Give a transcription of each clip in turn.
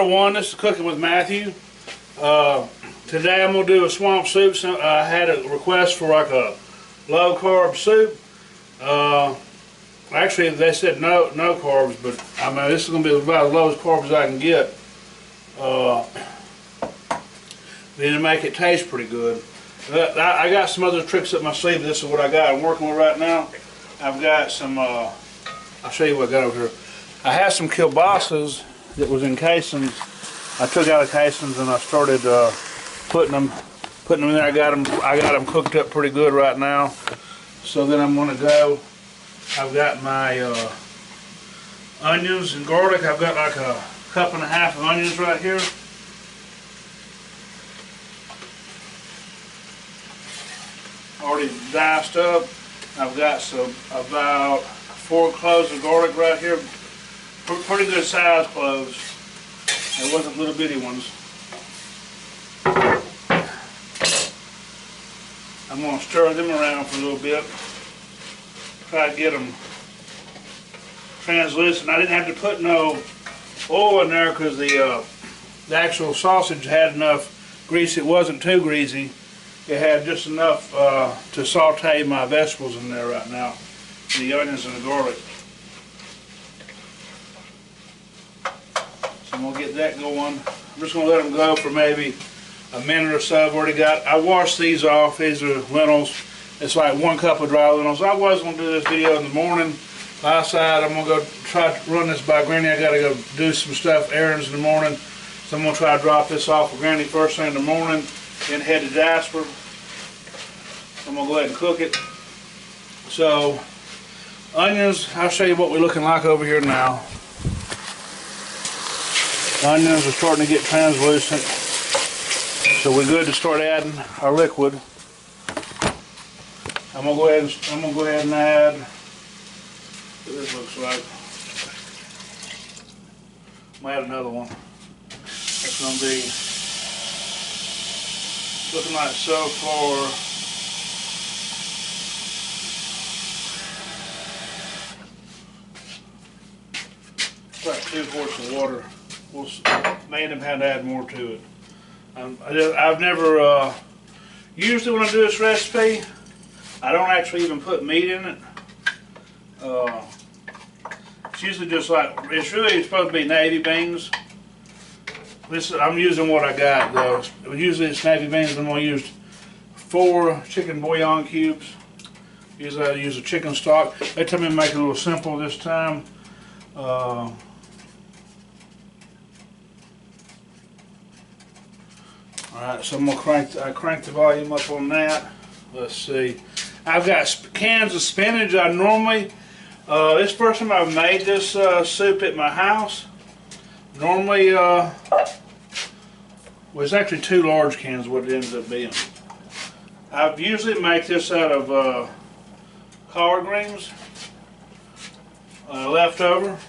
One, this is Cooking with Matthew. Today I'm going to do a swamp soup. So I had a request for like a low carb soup. Actually they said no carbs, but I mean this is going to be about as low as carbs as I can get. Then to make it taste pretty good. I got some other tricks up my sleeve. This is what I got. I'm working with right now. I've got some. I'll show you what I got over here. I have some kielbasas that was in casings. I took out the casings and I started putting them in there. I got them cooked up pretty good right now. So then I'm going to go. I've got my onions and garlic. I've got like a cup and a half of onions right here. Already diced up. I've got about 4 cloves of garlic right here. Pretty good size cloves. It wasn't little bitty ones. I'm going to stir them around for a little bit. Try to get them translucent. I didn't have to put no oil in there because the actual sausage had enough grease. It wasn't too greasy. It had just enough to saute my vegetables in there right now. The onions and the garlic. So I'm going to get that going. I'm just going to let them go for maybe a minute or so. I've already got, I washed these off. These are lentils. It's like 1 cup of dry lentils. I was going to do this video in the morning. Last night I'm going to go try to run this by Granny. I got to go do some stuff, errands in the morning. So I'm going to try to drop this off with Granny first thing in the morning. Then head to Jasper. I'm going to go ahead and cook it. So, onions, I'll show you what we're looking like over here now. Onions are starting to get translucent. So we're good to start adding our liquid. I'm going to go ahead and add what this looks like. I'm going to add another one. That's going to be looking like so far. About 2 quarts of water. We'll may end up having to add more to it. I've never usually when I do this recipe, I don't actually even put meat in it. It's usually just like it's really supposed to be navy beans. I'm using what I got though. Usually it's navy beans. I'm going to use 4 chicken bouillon cubes. Usually I use a chicken stock. They tell me to make it a little simple this time. Alright, so I'm going to crank the volume up on that. Let's see. I've got cans of spinach. I normally, this first time I've made this soup at my house. Normally, well, it's actually 2 large cans what it ends up being. I usually make this out of collard greens, leftover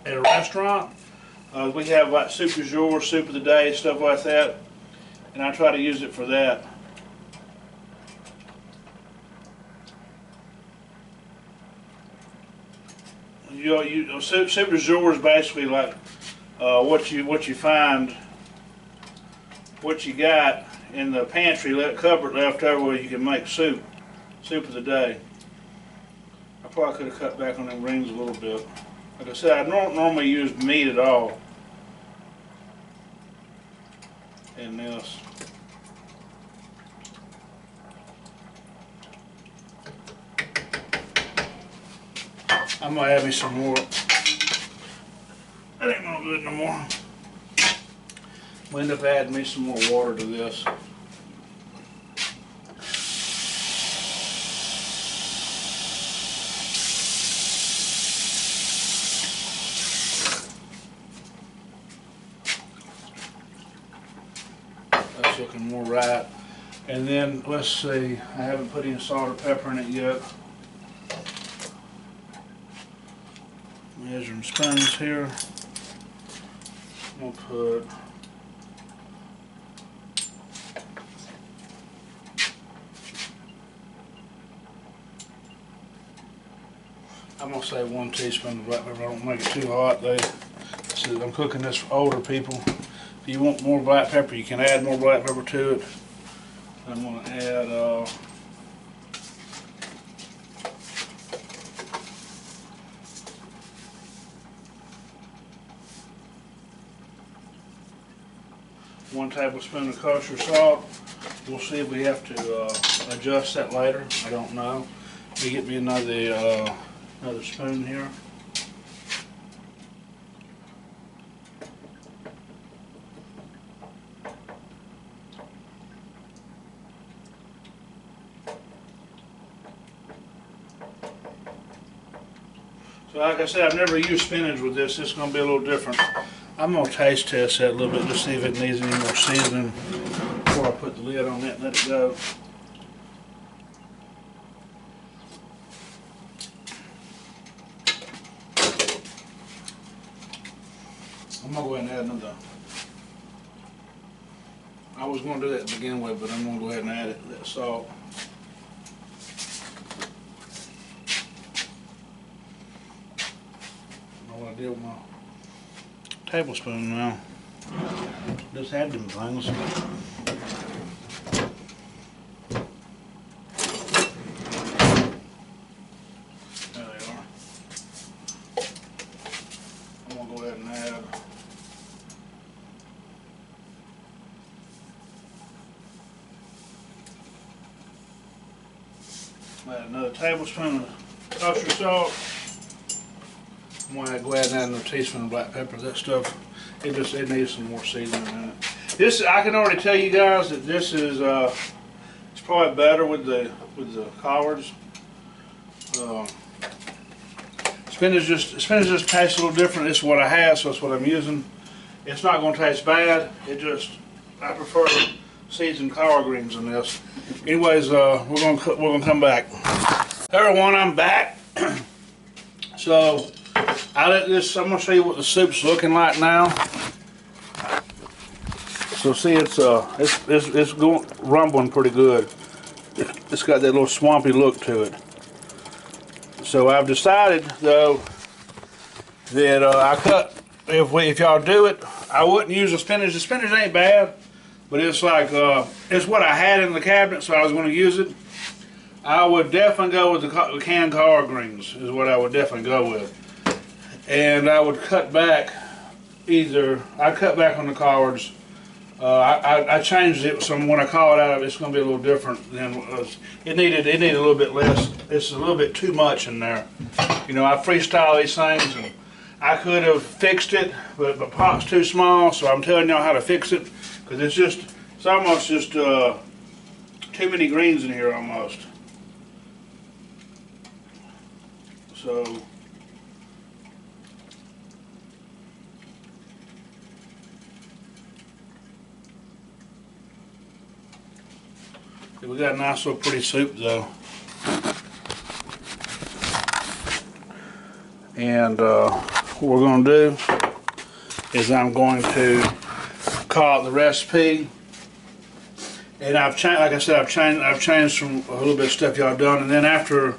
at a restaurant. We have like soup du jour, soup of the day, stuff like that. And I try to use it for that. Soup du jour is basically like what you find, what you got in the pantry cupboard left over where you can make soup of the day. I probably could have cut back on them greens a little bit. Like I said, I don't normally use meat at all in this. I'm going to add me some more. That ain't no good no more. We'll end up adding me some more water to this. That's looking more right. And then, let's see, I haven't put any salt or pepper in it yet. Measuring spoons here. We'll put I'm gonna say 1 teaspoon of black pepper. I don't make it too hot. I'm cooking this for older people. If you want more black pepper, you can add more black pepper to it. I'm going to add 1 tablespoon of kosher salt. We'll see if we have to adjust that later. I don't know. Let me get me another spoon here. So like I said, I've never used spinach with this. It's going to be a little different. I'm going to taste test that a little bit, just see if it needs any more seasoning before I put the lid on it and let it go. I'm going to go ahead and add another. I was going to do that to begin with, but I'm going to go ahead and add that salt. I don't know what I did with my tablespoon now. Just had them things. There they are. I'm going to go ahead and add another tablespoon of kosher salt. I'm going to go ahead and add another teaspoon of black pepper. That stuff, it needs some more seasoning in it. This, I can already tell you guys that this is it's probably better with the collards. Spinach just tastes a little different. This is what I have, so it's what I'm using. It's not going to taste bad. I prefer seasoned collard greens in this. Anyways, we're gonna come back. Hey everyone, I'm back. So I'm gonna show you what the soup's looking like now. So see, it's going rumbling pretty good. It's got that little swampy look to it. So I've decided though that if y'all do it, I wouldn't use the spinach. The spinach ain't bad, but it's like it's what I had in the cabinet, so I was going to use it. I would definitely go with the canned collard greens is what I would definitely go with. And I would cut back I'd cut back on the collards. I changed it, so when I call it out, it's going to be a little different than it needed. It needed a little bit less. It's a little bit too much in there. You know, I freestyle these things, and I could have fixed it, but the pot's too small, so I'm telling y'all how to fix it, because it's almost just too many greens in here almost. So we got a nice little pretty soup though. And what we're going to do is I'm going to call out the recipe. And I've changed, like I said, I've changed from a little bit of stuff y'all done. And then after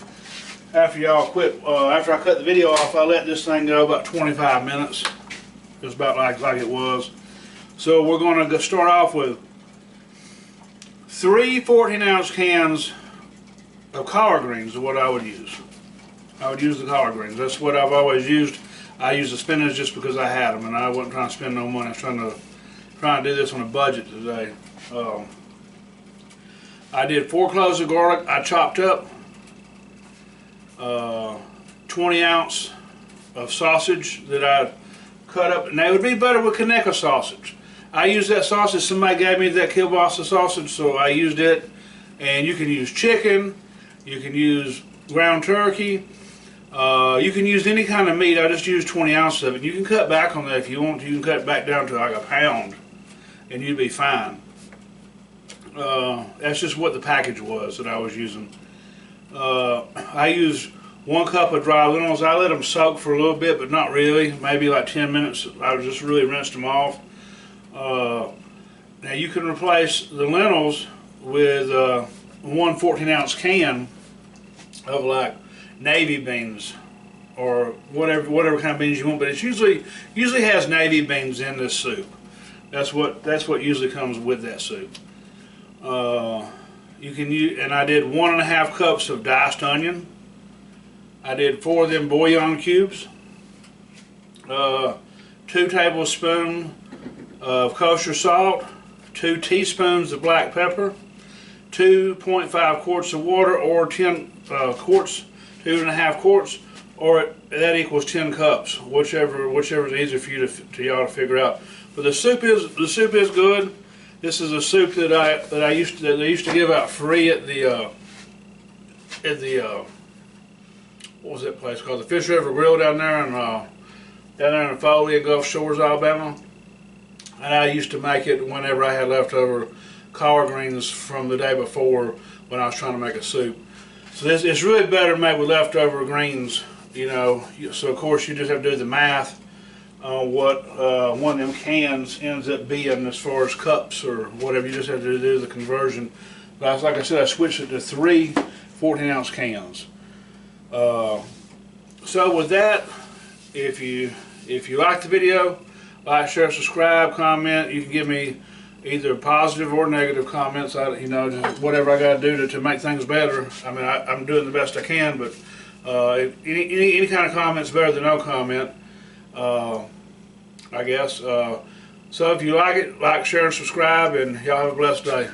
y'all quit, after I cut the video off, I let this thing go about 25 minutes. Just about like it was. So we're going to start off with 3 14-ounce cans of collard greens is what I would use. I would use the collard greens. That's what I've always used. I use the spinach just because I had them, and I wasn't trying to spend no money. I was trying to do this on a budget today. I did 4 cloves of garlic. I chopped up 20 ounce of sausage that I cut up, and they would be better with Conecuh sausage. I used that sausage. Somebody gave me that kielbasa sausage, so I used it. And you can use chicken, you can use ground turkey, you can use any kind of meat. I just used 20 ounces of it. You can cut back on that if you want to. You can cut it back down to like a pound, and you'd be fine. That's just what the package was that I was using. I used 1 cup of dry lentils. I let them soak for a little bit, but not really. Maybe like 10 minutes. I just really rinsed them off. Now you can replace the lentils with 1 14-ounce can of like navy beans or whatever kind of beans you want, but it usually has navy beans in this soup. That's what usually comes with that soup. You can use, and I did 1.5 cups of diced onion. I did 4 of them bouillon cubes. 2 tablespoons of kosher salt. 2 teaspoons of black pepper. 2.5 quarts of water, or 10 quarts, 2.5 quarts, or that equals 10 cups, whichever is easier for you to y'all to figure out. But the soup is good. This is a soup that they used to give out free at the what was that place called? The Fish River Grill down there in Foley and Gulf Shores, Alabama. And I used to make it whenever I had leftover collard greens from the day before when I was trying to make a soup. So it's really better made with leftover greens, you know. So of course you just have to do the math on what one of them cans ends up being as far as cups or whatever. You just have to do the conversion. But like I said, I switched it to 3 14-ounce cans. So with that, if you like the video, like, share, subscribe, comment. You can give me either positive or negative comments. You know, just whatever I got to do to make things better. I mean, I'm doing the best I can, but any kind of comment's better than no comment, I guess. So if you like it, like, share, and subscribe, and y'all have a blessed day.